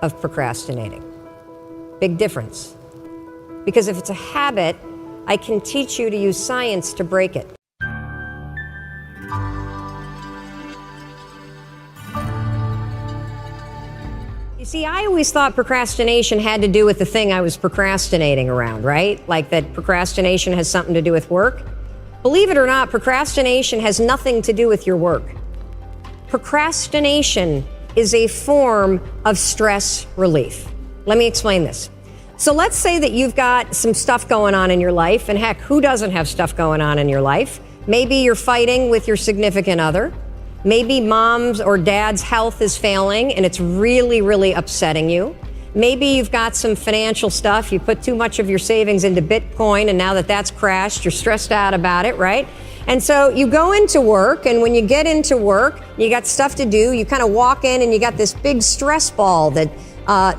of procrastinating. Big difference. Because if it's a habit, I can teach you to use science to break it. You see, I always thought procrastination had to do with the thing I was procrastinating around, right? Like that procrastination has something to do with work. Believe it or not, procrastination has nothing to do with your work. Procrastination is a form of stress relief. Let me explain this. So let's say that you've got some stuff going on in your life, and heck, who doesn't have stuff going on in your life? Maybe you're fighting with your significant other. Maybe mom's or dad's health is failing and it's really, really upsetting you. Maybe you've got some financial stuff. You put too much of your savings into Bitcoin, and now that that's crashed, you're stressed out about it, right? And so you go into work, and when you get into work, you got stuff to do. You kind of walk in and you got this big stress ball that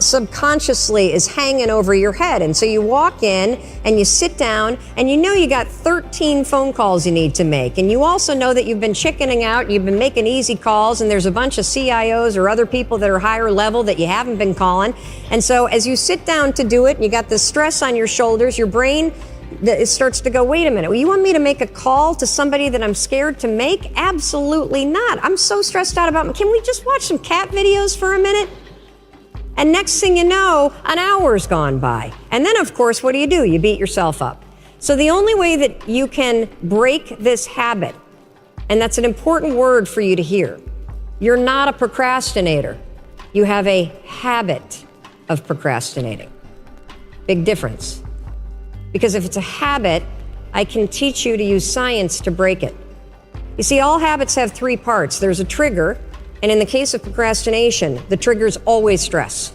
subconsciously is hanging over your head. And so you walk in and you sit down, and you know you got 13 phone calls you need to make. And you also know that you've been chickening out, you've been making easy calls, and there's a bunch of CIOs or other people that are higher level that you haven't been calling. And so as you sit down to do it, and you got the stress on your shoulders, your brain it starts to go, wait a minute, well, you want me to make a call to somebody that I'm scared to make? Absolutely not. I'm so stressed out about, can we just watch some cat videos for a minute? And next thing you know, an hour's gone by. And then, of course, what do? You beat yourself up. So the only way that you can break this habit, and that's an important word for you to hear, you're not a procrastinator. You have a habit of procrastinating. Big difference. Because if it's a habit, I can teach you to use science to break it. You see, all habits have three parts. There's a trigger, and in the case of procrastination, the trigger's always stress.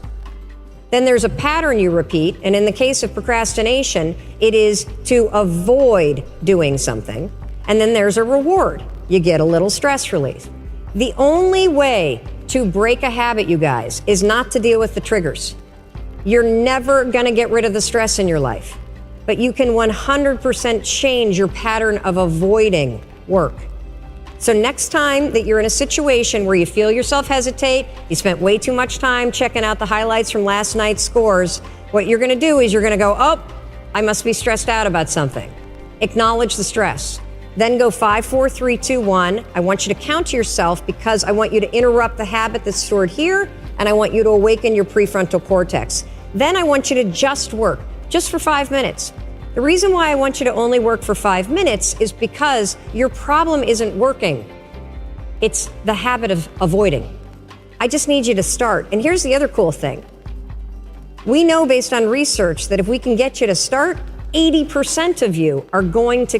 Then there's a pattern you repeat, and in the case of procrastination, it is to avoid doing something. And then there's a reward. You get a little stress relief. The only way to break a habit, you guys, is not to deal with the triggers. You're never gonna get rid of the stress in your life, but you can 100% change your pattern of avoiding work. So next time that you're in a situation where you feel yourself hesitate, you spent way too much time checking out the highlights from last night's scores, what you're gonna do is you're gonna go, oh, I must be stressed out about something. Acknowledge the stress. Then go 5, 4, 3, 2, 1. I want you to count to yourself because I want you to interrupt the habit that's stored here, and I want you to awaken your prefrontal cortex. Then I want you to just work, just for 5 minutes. The reason why I want you to only work for 5 minutes is because your problem isn't working. It's the habit of avoiding. I just need you to start. And here's the other cool thing. We know based on research that if we can get you to start, 80% of you are going to